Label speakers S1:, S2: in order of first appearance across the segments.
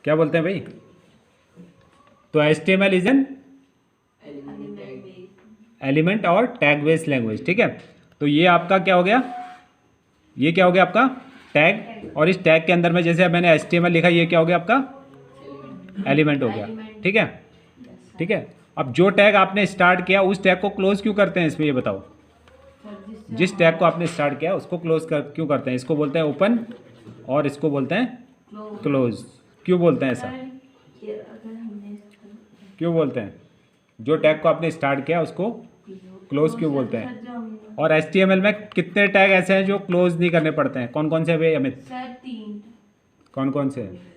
S1: क्या बोलते हैं भाई? तो HTML इज एन एलिमेंट और टैग बेस्ड लैंग्वेज, ठीक है। तो ये आपका क्या हो गया, ये क्या हो गया आपका टैग, और इस टैग के अंदर में जैसे मैंने HTML लिखा, ये क्या हो गया आपका एलिमेंट हो गया, ठीक है। ठीक है, अब जो टैग आपने स्टार्ट किया उस टैग को क्लोज क्यों करते हैं इसमें, ये बताओ। जिस टैग को आपने स्टार्ट किया उसको क्लोज क्यों करते हैं? इसको बोलते हैं ओपन और इसको बोलते हैं क्लोज। क्यों बोलते हैं ऐसा, क्यों बोलते हैं? जो टैग को आपने स्टार्ट किया उसको क्लोज क्यों बोलते हैं? और HTML में कितने टैग ऐसे हैं जो क्लोज नहीं करने पड़ते हैं? कौन कौन से भाई अमित?
S2: सर 3।
S1: कौन कौन से हैं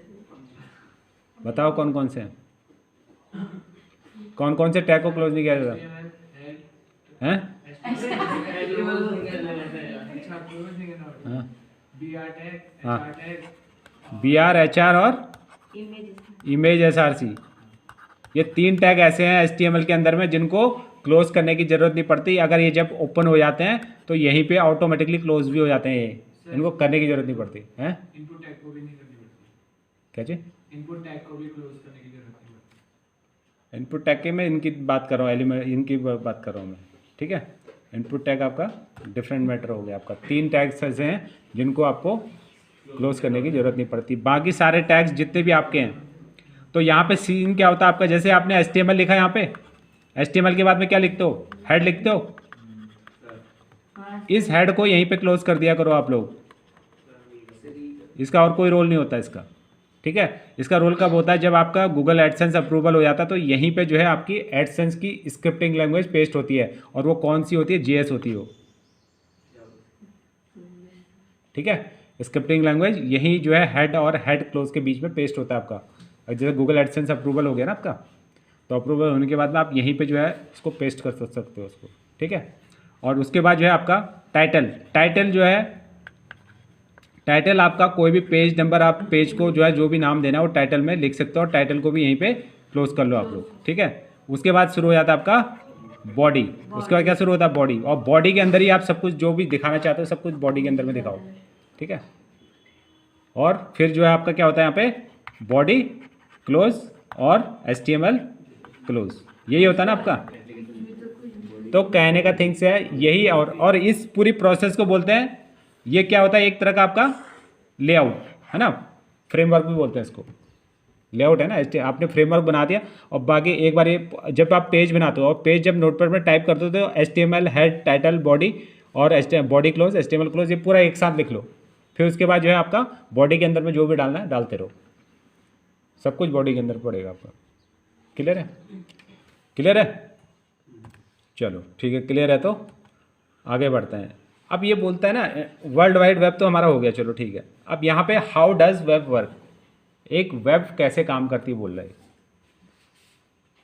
S1: बताओ, कौन कौन से हैं? कौन कौन से टैग को क्लोज नहीं किया जाता हैं? हाँ, BR HR और इमेज SRC, ये 3 टैग ऐसे हैं HTML के अंदर में जिनको क्लोज करने की ज़रूरत नहीं पड़ती। अगर ये जब ओपन हो जाते हैं तो यहीं पे ऑटोमेटिकली क्लोज भी हो जाते हैं, ये इनको करने की ज़रूरत नहीं पड़ती है।
S3: इनपुट टैग को भी नहीं करनी पड़ती।
S1: क्या चीज़?
S3: इनपुट टैग को भी क्लोज करने की जरूरत नहीं पड़ती।
S1: इनपुट टैग के मैं इनकी बात कर रहा हूँ, एलिमेंट इनकी बात कर रहा हूँ मैं, ठीक है। इनपुट टैग आपका डिफरेंट मैटर हो गया। आपका 3 टैग्स ऐसे हैं जिनको आपको क्लोज करने की ज़रूरत नहीं पड़ती। बाकी सारे टैग्स जितने भी आपके हैं, तो यहाँ पे सीन क्या होता है आपका, जैसे आपने HTML लिखा है, यहाँ पे HTML के बाद में क्या लिखते हो? हेड लिखते हो। इस हेड को यहीं पे क्लोज कर दिया करो आप लोग, इसका और कोई रोल नहीं होता इसका, ठीक है। इसका रोल कब होता है? जब आपका गूगल एडसेंस अप्रूवल हो जाता है तो यहीं पे जो है आपकी एडसेंस की स्क्रिप्टिंग लैंग्वेज पेस्ट होती है, और वो कौन सी होती है? JS होती है वो, ठीक है। स्क्रिप्टिंग लैंग्वेज यही जो है हेड और हेड क्लोज के बीच में पेस्ट होता है आपका। और जैसे गूगल एडसेंस अप्रूवल हो गया ना आपका, तो अप्रूवल होने के बाद में आप यहीं पे जो है इसको पेस्ट कर सकते हो उसको, ठीक है। और उसके बाद जो है आपका टाइटल जो है, टाइटल आपका कोई भी पेज नंबर, आप पेज को जो है जो भी नाम देना है वो टाइटल में लिख सकते हो, और टाइटल को भी यहीं पे क्लोज कर लो आप लोग, ठीक है। उसके बाद शुरू हो जाता है आपका बॉडी। उसके बाद क्या शुरू होता है? बॉडी। और बॉडी के अंदर ही आप सब कुछ जो भी दिखाना चाहते हो सब कुछ बॉडी के अंदर में दिखाओ, ठीक है। और फिर जो है आपका क्या होता है यहाँ पे? बॉडी क्लोज और HTML क्लोज, यही होता है ना आपका। तो कहने का थिंग्स है यही, और इस पूरी प्रोसेस को बोलते हैं, ये क्या होता है? एक तरह का आपका लेआउट है ना, फ्रेमवर्क भी बोलते हैं इसको, लेआउट है ना। आपने फ्रेमवर्क बना दिया, और बाकी एक बार ये जब आप पेज बनाते हो, और पेज जब नोटपैड में टाइप करते हो तो HTML हेड, टाइटल, बॉडी और बॉडी क्लोज, HTML क्लोज, ये पूरा एक साथ लिख लो। फिर उसके बाद जो है आपका बॉडी के अंदर में जो भी डालना है डालते रहो, सब कुछ बॉडी के अंदर पड़ेगा आपका। क्लियर है? क्लियर है? चलो ठीक है, क्लियर है तो आगे बढ़ते हैं। अब ये बोलता है ना वर्ल्ड वाइड वेब, तो हमारा हो गया, चलो ठीक है। अब यहाँ पे हाउ डज वेब वर्क, एक वेब कैसे काम करती है बोल रहा है।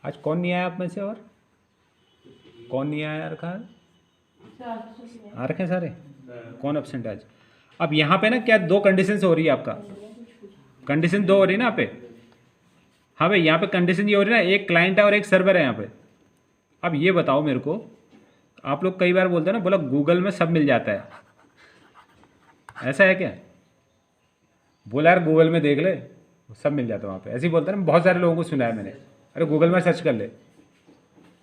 S1: आज कौन नहीं आया आप में से, और कौन नहीं आया रखा है? आ रखे हैं सारे, कौन एब्सेंट है आज? अब यहाँ पे ना क्या 2 कंडीशंस हो रही है आपका, कंडीशन 2 हो रही है ना यहाँ पे। हाँ भाई, यहाँ पे कंडीशन ये हो रही है ना, एक क्लाइंट है और एक सर्वर है यहाँ पे। अब ये बताओ मेरे को, आप लोग कई बार बोलते हैं ना, बोला गूगल में सब मिल जाता है, ऐसा है क्या? बोला यार गूगल में देख ले सब मिल जाता है वहाँ पे, ऐसे ही बोलते हैं ना। बहुत सारे लोगों को सुना है मैंने, अरे गूगल में सर्च कर ले,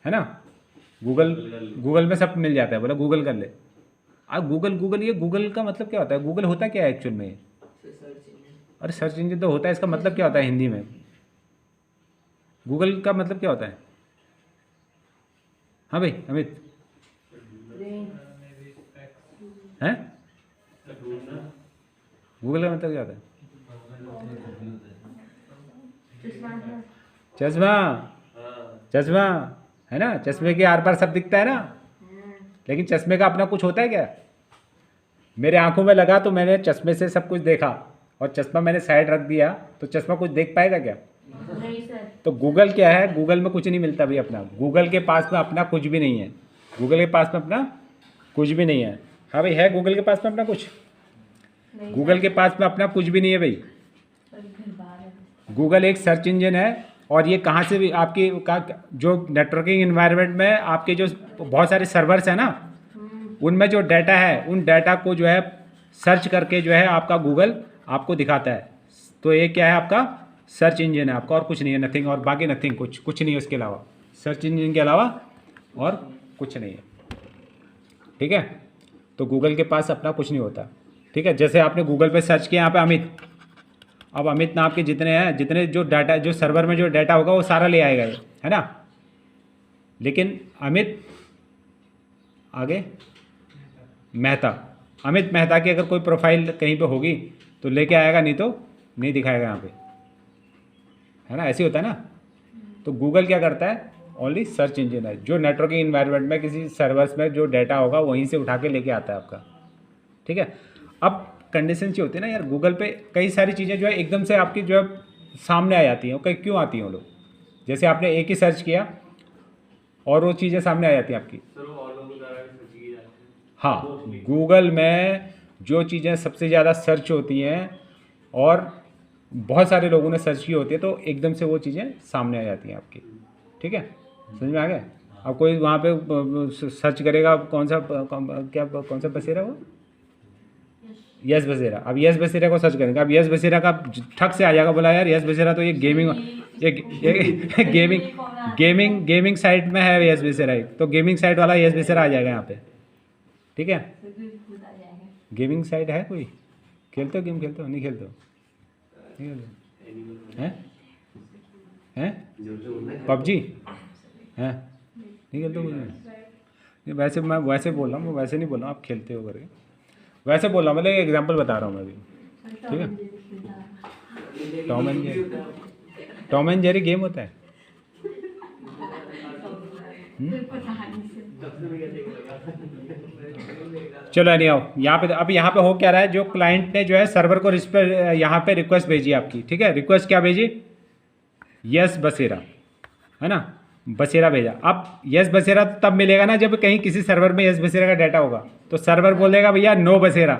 S1: है ना, गूगल में सब मिल जाता है, बोला गूगल कर ले। अब गूगल ये गूगल का मतलब क्या होता है? गूगल होता क्या है एक्चुअल में? अरे सर्च इंजन तो होता है, इसका मतलब क्या होता है हिंदी में? गूगल का मतलब क्या होता है? हाँ भाई अमित, हैं? गूगल का मतलब क्या होता है? चश्मा, चश्मा है ना, चश्मे के आर पार सब दिखता है ना। लेकिन चश्मे का अपना कुछ होता है क्या? मेरे आंखों में लगा तो मैंने चश्मे से सब कुछ देखा, और चश्मा मैंने साइड रख दिया तो चश्मा कुछ देख पाएगा क्या?
S2: नहीं सर।
S1: तो गूगल क्या है? गूगल में कुछ नहीं मिलता भाई अपना, गूगल के पास में अपना कुछ भी नहीं है, गूगल के पास में अपना कुछ भी नहीं है। हाँ भाई, है गूगल के पास में अपना कुछ? गूगल के पास में अपना कुछ भी नहीं है भाई। गूगल एक सर्च इंजन है, और ये कहाँ से भी आपकी जो नेटवर्किंग इन्वायरमेंट में आपके जो बहुत सारे सर्वर्स हैं ना, उनमें जो डाटा है उन डाटा को जो है सर्च करके जो है आपका गूगल आपको दिखाता है। तो ये क्या है आपका सर्च इंजन है आपका, और कुछ नहीं है, नथिंग, और बाकी नथिंग, कुछ नहीं है उसके अलावा, सर्च इंजन के अलावा और कुछ नहीं है। ठीक है, तो गूगल के पास अपना कुछ नहीं होता। ठीक है, जैसे आपने गूगल पे सर्च किया यहाँ पे अमित, अब अमित नाम के जितने हैं, जितने जो डाटा, जो सर्वर में जो डाटा होगा वो सारा ले आएगा ये, है ना। लेकिन अमित आगे मेहता, अमित मेहता की अगर कोई प्रोफाइल कहीं पे होगी तो लेके आएगा, नहीं तो नहीं दिखाएगा यहाँ पे, है ना, ऐसे होता है ना। तो गूगल क्या करता है, ओनली सर्च इंजन है, जो नेटवर्किंग इन्वायरमेंट में किसी सर्वर्स में जो डाटा होगा वहीं से उठा के लेके आता है आपका। ठीक है, अब कंडीशन ये होती है ना यार, गूगल पे कई सारी चीज़ें जो है एकदम से आपकी जो है सामने आ जाती हैं, कई क्यों आती हैं वो लोग, जैसे आपने एक ही सर्च किया और वो चीज़ें सामने आ जाती हैं आपकी।
S3: सर वो और लोगों द्वारा भी सर्च की जाती है।
S1: हाँ, गूगल में जो चीज़ें सबसे ज़्यादा सर्च होती हैं और बहुत सारे लोगों ने सर्च की होती है, तो एकदम से वो चीज़ें सामने आ जाती हैं आपकी। ठीक है, समझ में आ गया। अब कोई वहाँ पे सर्च करेगा कौन सा बसेरा, वो यस बसेरा, अब यस बसेरा को सर्च करेंगे, अब यस बसेरा का ठक से आ जाएगा, बोला यार यस बसेरा तो ये गेमिंग, ये गेमिंग साइट में है यस बसेरा, तो गेमिंग साइट वाला यस बसेरा आ जाएगा यहाँ पे। ठीक है, गेमिंग साइट है कोई, खेलते हो गेम, खेलते हो नहीं, खेलते हो नहीं, खेलते हैं पबजी हैं, नहीं खेलते हो कुछ नहीं। वैसे मैं वैसे बोल रहा हूँ, मैं वैसे नहीं बोल रहा हूँ आप खेलते हो करके, वैसे बोल रहा हूँ, मतलब एक एग्जांपल बता रहा हूँ मैं अभी। ठीक है, टॉम एंड जेरी गेम होता है। चलो नहीं आओ यहाँ पे, अब यहाँ पे हो क्या रहा है, जो क्लाइंट ने जो है सर्वर को यहाँ पे रिक्वेस्ट भेजी आपकी। ठीक है, रिक्वेस्ट क्या भेजी, यस बसेरा, है ना, बसेरा भेजा। अब यस बसेरा तब मिलेगा ना जब कहीं किसी सर्वर में यस बसेरा का डाटा होगा, तो सर्वर बोलेगा भैया नो बसेरा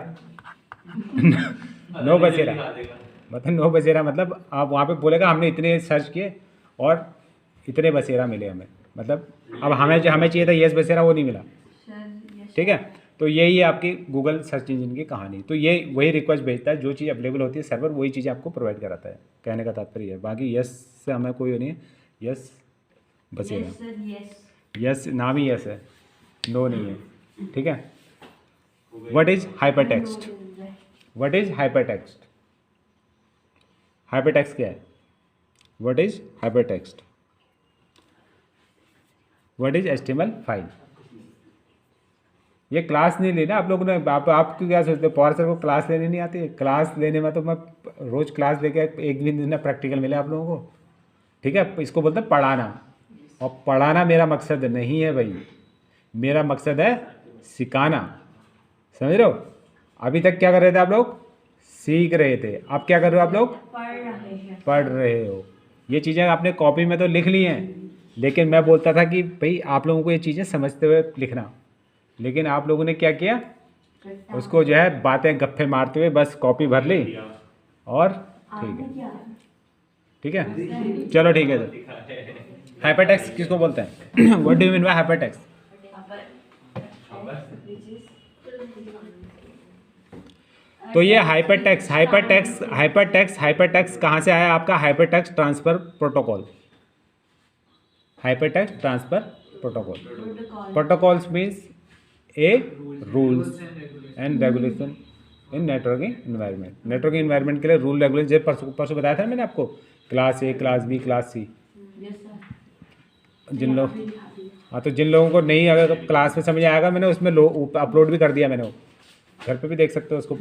S1: नो बसेरा मतलब नो बसेरा, मतलब आप वहाँ पे बोलेगा हमने इतने सर्च किए और इतने बसेरा मिले हमें, मतलब अब हमें चाहिए था यस बसेरा, वो नहीं मिला। ठीक है, तो यही है आपकी गूगल सर्च इंजन की कहानी। तो ये वही रिक्वेस्ट भेजता है, जो चीज़ अवेलेबल होती है सर्वर वही चीज़ आपको प्रोवाइड कराता है, कहने का तात्पर्य है। बाकी यस से हमें कोई नहीं है, यस बसेरा, यस नाम ही यस है, नो नहीं है। ठीक है, what is hyper text, what is hyper text, hyper text क्या है, what is hyper text, what is HTML file. ये क्लास नहीं लेना आप लोगों ने, आप क्या सोचते हो पवार सर को क्लास लेने नहीं आती है, क्लास लेने में तो मैं रोज़ क्लास लेके एक दिन ना प्रैक्टिकल मिले आप लोगों को। ठीक है, इसको बोलते हैं पढ़ाना, और पढ़ाना मेरा मकसद नहीं है भाई, मेरा मकसद है सिखाना, समझ रहे हो। अभी तक क्या कर रहे थे आप लोग, सीख रहे थे, अब क्या कर रहे हो आप लोग, पढ़ रहे हो। ये चीज़ें आपने कॉपी में तो लिख ली हैं, लेकिन मैं बोलता था कि भाई आप लोगों को ये चीज़ें समझते हुए लिखना, लेकिन आप लोगों ने क्या किया, उसको जो है बातें गप्फे मारते हुए बस कॉपी भर ली, और ठीक है चलो ठीक है। हाइपरटेक्स्ट किसको बोलते हैं, what do you mean by hypertext. तो ये हाइपरटेक्स्ट कहाँ से आया आपका, hypertext transfer protocol, hypertext transfer protocol, protocols means A rules and regulation in networking environment. Networking environment के लिए रूल रेगुलेशन, जब परसों बताया था मैंने आपको, class A, class B, class C. जिन लोग तो जिन लोगों को नहीं अगर क्लास में समझ आएगा, मैंने उसमें अपलोड भी कर दिया, मैंने वो घर पे भी देख सकते हो उसको,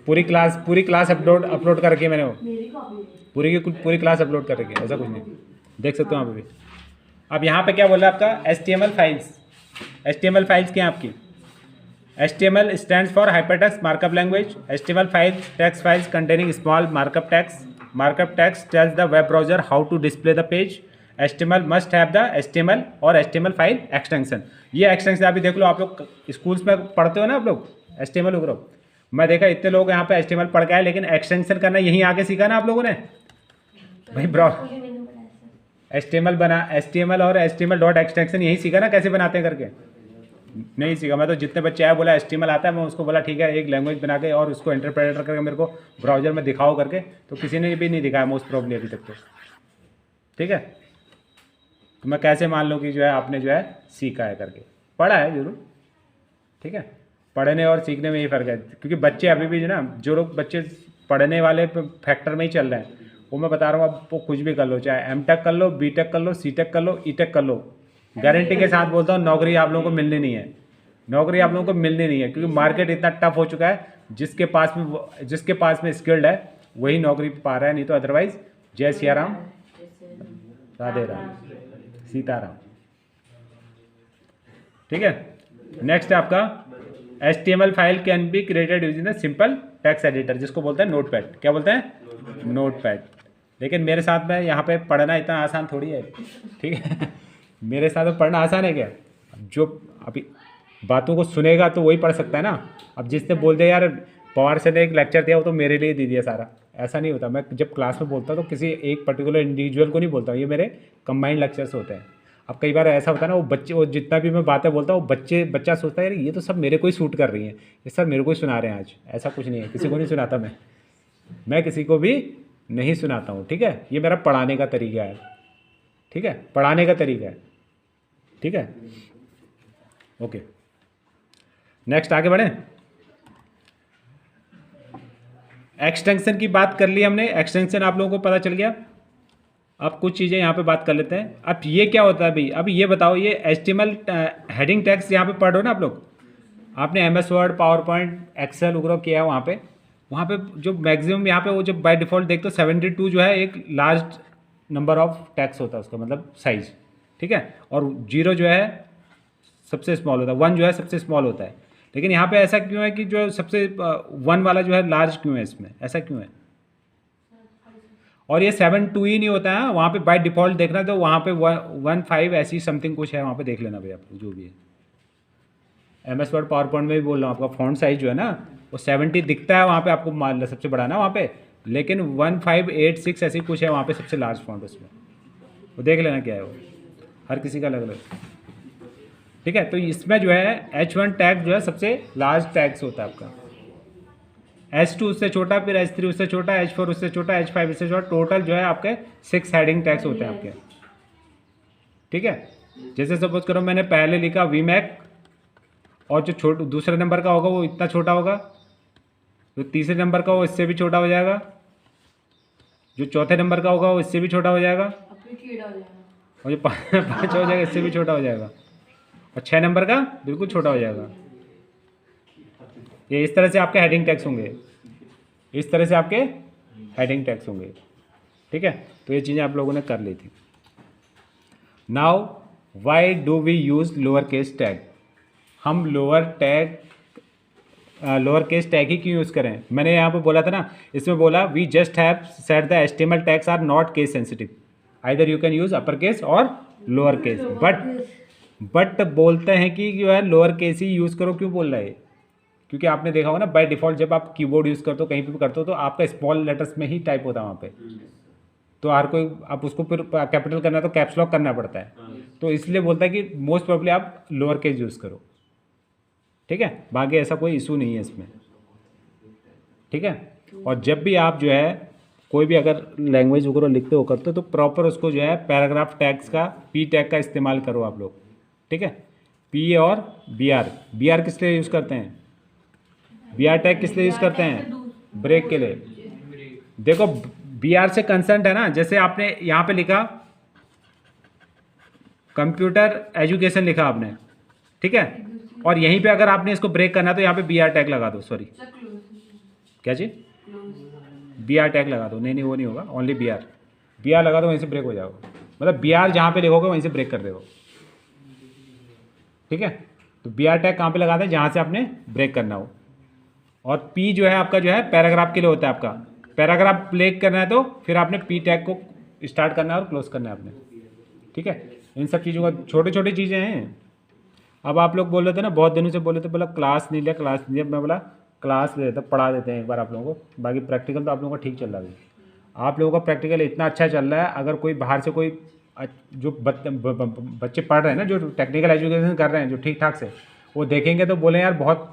S1: पूरी क्लास अपलोड कर रखी है मैंने, वो पूरी क्लास अपलोड कर रखी है, ऐसा कुछ नहीं, देख सकते हो वहाँ पे भी। अब यहाँ पे क्या बोल रहा है आपका, HTML फाइल्स। HTML फाइल्स क्या है आपकी, HTML stands for hypertext markup language. HTML files, text files containing small markup text. Markup text tells the web browser how to display the page. HTML must have the HTML और HTML file extension. ये extension अभी देख लो, आप लोग schools में पढ़ते हो ना आप लोग HTML वगैरह, मैं देखा इतने लोग यहाँ पे HTML पढ़ के आए, लेकिन एक्सटेंशन करना यहीं आके सीखा ना आप लोगों ने भाई। HTML और HTML डॉट एक्सटेंशन यहीं सीखा ना कैसे बनाते हैं करके, नहीं सीखा। मैं तो जितने बच्चे आए बोला HTML आता है, मैं उसको बोला ठीक है एक लैंग्वेज बना के और उसको इंटरप्रेटर करके मेरे को ब्राउजर में दिखाओ करके, तो किसी ने भी नहीं दिखाया मोस्ट प्रॉब्ली अभी तक तो। ठीक है, तो मैं कैसे मान लूँ कि जो है आपने जो है सीखा है करके, पढ़ा है जरूर। ठीक है, पढ़ने और सीखने में ही फ़र्क है, क्योंकि बच्चे अभी भी जो ना, जो लोग बच्चे पढ़ने वाले फैक्टर में ही चल रहे हैं, वो मैं बता रहा हूँ आप वो कुछ भी कर लो, चाहे M.Tech कर लो, B.Tech कर लो, C.Tech कर लो, E.Tech कर लो, गारंटी के साथ बोलता हूँ नौकरी आप लोगों को मिलनी नहीं है, नौकरी आप लोगों को मिलनी नहीं है, क्योंकि मार्केट इतना टफ हो चुका है, जिसके पास में स्किल्ड है वही नौकरी पा रहा है, नहीं तो अदरवाइज जय सिया राम, राधे राम, सीताराम। ठीक है, नेक्स्ट है आपका HTML file can be created using the simple text editor, जिसको बोलते हैं नोटपैड। क्या बोलते हैं? नोटपैड। लेकिन मेरे साथ में यहाँ पे पढ़ना इतना आसान थोड़ी है। ठीक है मेरे साथ में पढ़ना आसान है क्या? जो अभी बातों को सुनेगा तो वही पढ़ सकता है ना। अब जिसने बोल दिया यार पवार सर ने एक लेक्चर दिया वो तो मेरे लिए दे दिया सारा, ऐसा नहीं होता। मैं जब क्लास में बोलता हूँ तो किसी एक पर्टिकुलर इंडिविजुअल को नहीं बोलता हूँ, ये मेरे कंबाइंड लेक्चर्स होते हैं। अब कई बार ऐसा होता है ना, वो जितना भी मैं बातें बोलता हूँ वो बच्चा सोचता है यार ये तो सब मेरे को ही सूट कर रही हैं, ये सब मेरे को ही सुना रहे हैं आज। ऐसा कुछ नहीं है, किसी को नहीं सुनाता मैं किसी को भी नहीं सुनाता हूँ। ठीक है, ये मेरा पढ़ाने का तरीका है। ठीक है, पढ़ाने का तरीका है। ठीक है, ओके नेक्स्ट आगे बढ़ें। एक्सटेंशन की बात कर ली हमने, एक्सटेंशन आप लोगों को पता चल गया। अब कुछ चीज़ें यहाँ पे बात कर लेते हैं। अब ये क्या होता है भाई, अब ये बताओ, ये HTML हेडिंग टैग्स यहाँ पे पढ़ रहे हो ना आप लोग, आपने MS Word, PowerPoint, Excel वगैरह किया है वहाँ पे जो मैक्सिमम यहाँ पे वो जो बाय डिफ़ॉल्ट देखते हो 72 जो है एक लार्ज नंबर ऑफ टैग्स होता है उसका मतलब साइज। ठीक है, और 0 जो है सबसे स्मॉल होता है, 1 जो है सबसे स्मॉल होता है। लेकिन यहाँ पे ऐसा क्यों है कि जो सबसे 1 वाला जो है लार्ज क्यों है इसमें, ऐसा क्यों है? और ये 7.2 ही नहीं होता है, वहाँ पे बाय डिफ़ॉल्ट देखना तो वहाँ पे 1.5 ऐसी समथिंग कुछ है, वहाँ पे देख लेना भाई आपको जो भी है। MS वर्ड, पावर पॉइंट में भी बोल रहा हूँ, आपका फॉन्ट साइज जो है ना वो 70 दिखता है वहाँ पे आपको मान सबसे बड़ा ना वहाँ पे, लेकिन 1586 ऐसी कुछ है वहाँ पे सबसे लार्ज फॉन्ट उसमें, वो देख लेना क्या है वो, हर किसी का अलग अलग। ठीक है, तो इसमें जो है H1 टैग जो है सबसे लार्ज टैग्स होता है आपका, H2 उससे छोटा, फिर H3 उससे छोटा, H4 उससे छोटा, H5 उससे छोटा, टोटल जो है आपके 6 हेडिंग टैग्स होते हैं आपके। ठीक है, जैसे सपोज करो मैंने पहले लिखा VMAX और जो दूसरे नंबर का होगा वो इतना छोटा होगा, जो तीसरे नंबर का वो इससे भी छोटा हो जाएगा, जो चौथे नंबर का होगा वो इससे भी छोटा हो जाएगा, और जो पाँच हो जाएगा इससे भी छोटा हो जाएगा, और 6 नंबर का बिल्कुल छोटा हो जाएगा। ये इस तरह से आपके हेडिंग टैग्स होंगे, इस तरह से आपके हेडिंग टैग्स होंगे। ठीक है, तो ये चीज़ें आप लोगों ने कर ली थी। Now why do we use lower case tag? हम लोअर केस टैग ही क्यों यूज़ करें? मैंने यहाँ पे बोला था ना, इसमें बोला we just have set the HTML tags are not case sensitive, either you can use upper case और लोअर केस, बट बोलते हैं कि जो है लोअर केस ही यूज़ करो। क्यों बोल रहा है? क्योंकि आपने देखा होगा ना बाय डिफ़ॉल्ट जब आप कीबोर्ड यूज़ करते हो कहीं पे भी करते हो तो आपका स्मॉल लेटर्स में ही टाइप होता है वहाँ पे, तो हर कोई आप उसको फिर कैपिटल करना है तो कैप्स लॉक करना पड़ता है, तो इसलिए बोलता है कि मोस्ट प्रोबेबली आप लोअर केस यूज़ करो। ठीक है, बाकी ऐसा कोई इशू नहीं है इसमें। ठीक है, और जब भी आप जो है कोई भी अगर लैंग्वेज वगैरह लिखते हो करते हो तो प्रॉपर उसको जो है पैराग्राफ टैग्स का P टैग का इस्तेमाल करो आप लोग। ठीक है, P और BR किस लिए यूज़ करते हैं? BR टैग किस लिए यूज़ करते हैं? ब्रेक के लिए। देखो BR से कंसर्न है ना, जैसे आपने यहाँ पे लिखा कंप्यूटर एजुकेशन लिखा आपने, ठीक है, और यहीं पे अगर आपने इसको ब्रेक करना है तो यहाँ पे BR टैग लगा दो, सॉरी क्या चीज़ BR टैग लगा दो, नहीं वो नहीं होगा, ओनली BR लगा दो, वहीं से ब्रेक हो जाएगा, मतलब BR जहाँ पे लिखोगे वहीं से ब्रेक कर देगा। ठीक है, तो BR टैग कहाँ पे लगाते हैं? जहाँ से आपने ब्रेक करना हो। और P जो है आपका जो है पैराग्राफ के लिए होता है, आपका पैराग्राफ ब्रेक करना है तो फिर आपने P टैग को स्टार्ट करना है और क्लोज करना है आपने। ठीक है, इन सब चीज़ों का छोटी छोटी चीज़ें हैं। अब आप लोग बोल रहे थे ना, बहुत दिनों से बोले थे, बोला क्लास नहीं लिया, मैं बोला क्लास ले लेते, पढ़ा देते हैं एक बार आप लोगों को, बाकी प्रैक्टिकल तो आप लोगों का ठीक चल रहा है। आप लोगों का प्रैक्टिकल इतना अच्छा चल रहा है, अगर कोई बाहर से जो बच्चे पढ़ रहे हैं ना, जो टेक्निकल एजुकेशन कर रहे हैं जो ठीक ठाक से, वो देखेंगे तो बोले यार बहुत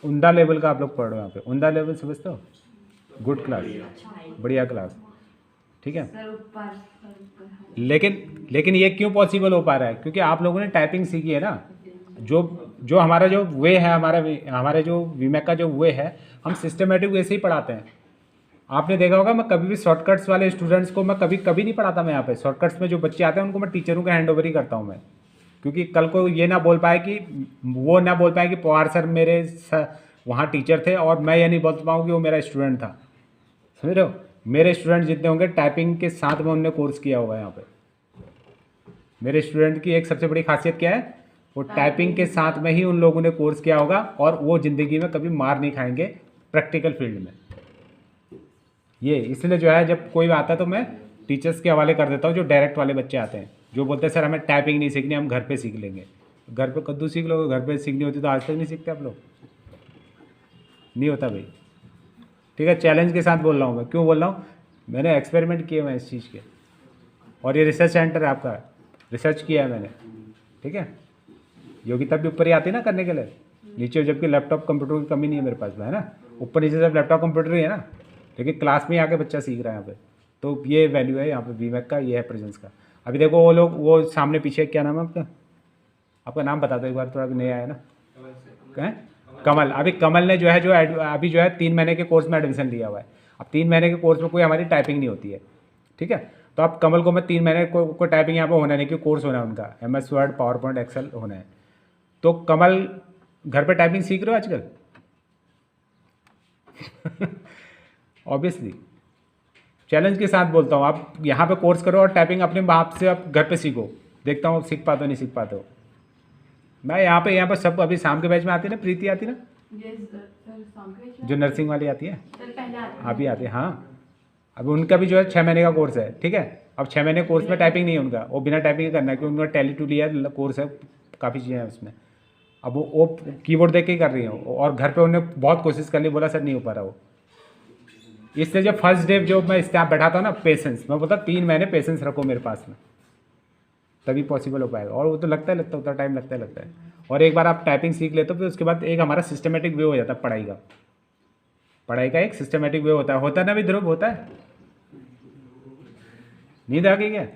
S1: उम्दा लेवल का आप लोग पढ़ रहे हो यहाँ पे। उम्दा लेवल समझते हो, गुड क्लास, बढ़िया क्लास, ठीक है। लेकिन ये क्यों पॉसिबल हो पा रहा है? क्योंकि आप लोगों ने टाइपिंग सीखी है ना। जो जो हमारा जो वे है, हमारे जो वीमैक का जो वे है, हम सिस्टमेटिक वे से ही पढ़ाते हैं। आपने देखा होगा मैं कभी भी शॉर्टकट्स वाले स्टूडेंट्स को मैं कभी नहीं पढ़ाता। मैं यहाँ पे शॉर्टकट्स में जो बच्चे आते हैं उनको मैं टीचरों का हैंड ओवर ही करता हूँ मैं, क्योंकि कल को ये ना बोल पाए कि पवार सर मेरे वहाँ टीचर थे और मैं ये नहीं बोल पाऊँ कि वो मेरा स्टूडेंट था। समझ रहे हो? मेरे स्टूडेंट जितने होंगे टाइपिंग के साथ में उनने कोर्स किया होगा यहाँ पे। मेरे स्टूडेंट की एक सबसे बड़ी खासियत क्या है? वो टाइपिंग के साथ में ही उन लोगों ने कोर्स किया होगा और वो ज़िंदगी में कभी मार नहीं खाएंगे प्रैक्टिकल फील्ड में। ये इसलिए जो है जब कोई आता है तो मैं टीचर्स के हवाले कर देता हूँ। जो डायरेक्ट वाले बच्चे आते हैं जो बोलते हैं सर हमें टाइपिंग नहीं सीखनी, हम घर पे सीख लेंगे। घर पे कद्दू सीख लोगे, घर पे सीखनी होती तो आज तक नहीं सीखते आप लोग। नहीं होता भाई, ठीक है। चैलेंज के साथ बोल रहा हूँ मैं। क्यों बोल रहा हूँ? मैंने एक्सपेरिमेंट किए हुए हैं इस चीज़ के, और ये रिसर्च सेंटर है आपका, रिसर्च किया है मैंने, ठीक है। योग्यता भी ऊपर ही आती है ना करने के लिए, नीचे जबकि लैपटॉप कंप्यूटर की कमी नहीं है मेरे पास में, है ना। ऊपर नीचे सब लैपटॉप कंप्यूटर ही है ना, लेकिन क्लास में ही आके बच्चा सीख रहा है यहाँ पे। तो ये वैल्यू है यहाँ पे वीमैक का, ये है प्रेजेंस का। अभी देखो वो लोग वो सामने पीछे, क्या नाम है आपका? आपका नाम बता दो एक बार, थोड़ा नया है ना। कहें कमल। अभी कमल ने जो है अभी जो है 3 महीने के कोर्स में एडमिशन लिया हुआ है। अब 3 महीने के कोर्स में कोई हमारी टाइपिंग नहीं होती है, ठीक है। तो अब कमल को मैं 3 महीने को टाइपिंग यहाँ पर होना नहीं, क्योंकि कोर्स होना है उनका, MS Word, PowerPoint, Excel होना है। तो कमल घर पे टाइपिंग सीख रहे हो आजकल? ऑब्वियसली चैलेंज के साथ बोलता हूँ, आप यहाँ पे कोर्स करो और टाइपिंग अपने बाप से आप घर पे सीखो। देखता हूँ सीख पाते हो नहीं सीख पाते हो। मैं यहाँ पे सब अभी शाम के बैच में आती है ना, प्रीति आती है ना, जो नर्सिंग वाली आती है, अभी आती है। हाँ, अब उनका भी जो है 6 महीने का कोर्स है, ठीक है। अब 6 महीने कोर्स में टाइपिंग नहीं है उनका, वो बिना टाइपिंग करना है, क्योंकि उनका टैली टू लिया कोर्स है, काफ़ी चीज़ें हैं उसमें। अब वो कीबोर्ड देख के ही कर रही हैं, और घर पे उन्होंने बहुत कोशिश कर ली, बोला सर नहीं हो पा रहा वो। इसलिए जब फर्स्ट डे जो मैं स्टाफ बैठा था ना, पेशेंस, मैं बोलता 3 महीने पेशेंस रखो मेरे पास में, तभी पॉसिबल हो पाएगा। और वो तो लगता है टाइम लगता है। और एक बार आप टाइपिंग सीख लेते हो फिर उसके बाद एक हमारा सिस्टमेटिक वे हो जाता है पढ़ाई का एक सिस्टमेटिक वे होता है ना भी ध्रुव, होता है। नींद आ गई क्या?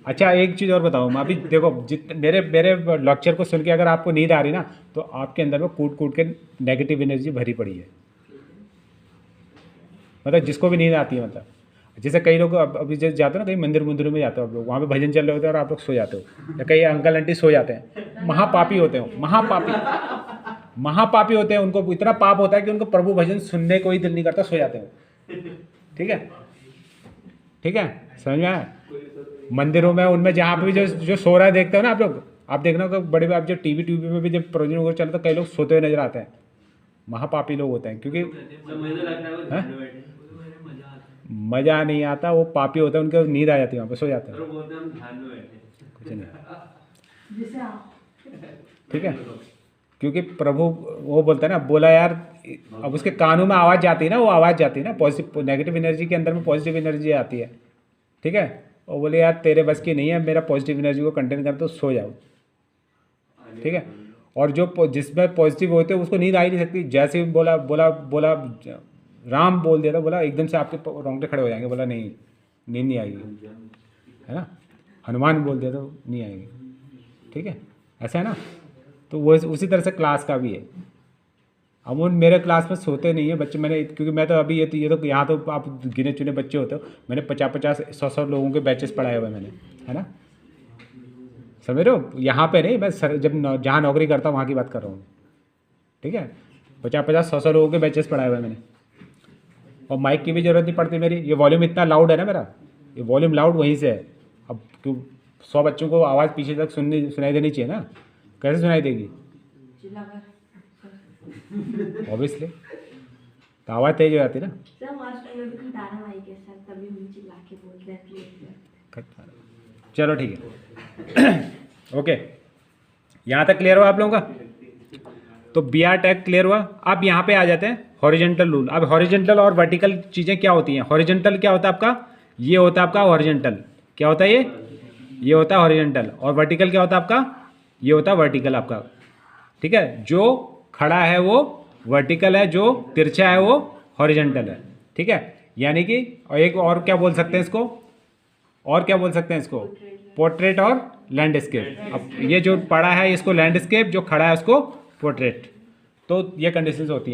S1: अच्छा एक चीज़ और बताओ, मैं अभी देखो मेरे लेक्चर को सुन के अगर आपको नींद आ रही ना, तो आपके अंदर में कूट के नेगेटिव एनर्जी भरी पड़ी है। मतलब जिसको भी नींद आती है, मतलब जैसे कई लोग अभी जैसे जाते हो ना, कहीं मंदिरों में जाते हो आप लोग, वहाँ पे भजन चल रहे होते हैं और आप लोग सो जाते हो, या कई अंकल आंटी सो जाते हैं, महापापी होते हो, महापापी होते हैं। उनको इतना पाप होता है कि उनको प्रभु भजन सुनने को ही दिल नहीं करता, सो जाते हो, ठीक है। समझ में आया? मंदिरों में उनमें जहाँ पे भी जो सो रहा है देखते हो ना आप लोग, आप देखना कि बड़े आप जो टीवी में भी जब प्रोग्राम वगैरह चलता है, कई लोग सोते हुए नजर आते हैं, महापापी लोग होते हैं। क्योंकि मजा नहीं आता, वो पापी होता है, उनके नींद आ जाती है, वहाँ पे सो जाते हैं, कुछ नहीं, ठीक है। क्योंकि प्रभु वो बोलता है ना, बोला यार, अब उसके कानों में आवाज़ जाती है ना, वो आवाज़ जाती है ना, पॉजिटिव नेगेटिव एनर्जी के अंदर में पॉजिटिव एनर्जी आती है, ठीक है। और बोले यार तेरे बस की नहीं है मेरा पॉजिटिव एनर्जी को कंटेन कर, तो सो जाओ, ठीक है। और जो जिसमें पॉजिटिव होते हैं उसको नींद आ ही नहीं सकती। जैसे ही बोला राम बोल दिया था, बोला एकदम से आपके रोंगटे खड़े हो जाएंगे, बोला नहीं नींद नहीं आएगी, है ना। हनुमान बोल दिया तो नहीं आएगी, ठीक है, ऐसा है ना। तो वो उसी तरह से क्लास का भी है। अब उन मेरे क्लास में सोते नहीं है बच्चे, मैंने क्योंकि मैं तो अभी ये तो यहाँ तो आप गिने चुने बच्चे होते हो, मैंने 50-100 लोगों के बैचेस पढ़ाए हुए मैंने, है ना। समझ रहे हो? यहाँ पे नहीं, मैं जब जहाँ नौकरी करता हूँ वहाँ की बात कर रहा हूँ, ठीक है। 50-100 लोगों के बैचेस पढ़ाए हुए मैंने, और माइक की भी ज़रूरत नहीं पड़ती मेरी। ये वॉल्यूम इतना लाउड है ना मेरा, ये वॉल्यूम लाउड वहीं से है। अब क्यों 100 बच्चों को आवाज़ पीछे तक सुनाई देनी चाहिए ना, कैसे सुनाई देगी? ऑब्वियसली, तो आवाज़ तेज हो जाती है ना। चलो ठीक है। ओके, यहाँ तक क्लियर हुआ आप लोगों का? तो BR टैग क्लियर हुआ। अब यहाँ पे आ जाते हैं हॉरिजेंटल रूल। अब हॉरिजेंटल और वर्टिकल चीज़ें क्या होती हैं? हॉरिजेंटल क्या होता है आपका? ये होता है आपका हॉरिजेंटल। क्या होता है ये होता है हॉरिजेंटल। और वर्टिकल क्या होता है आपका? ये होता है वर्टिकल आपका, ठीक है। जो खड़ा है वो वर्टिकल है, जो तिरछा है वो हॉरिजेंटल है, ठीक है। यानी कि और एक और क्या बोल सकते हैं इसको, और क्या बोल सकते हैं इसको, पोर्ट्रेट और लैंडस्केप। अब ये जो पड़ा है इसको लैंडस्केप, जो खड़ा है उसको पोर्ट्रेट। तो ये कंडीशंस होती हैं।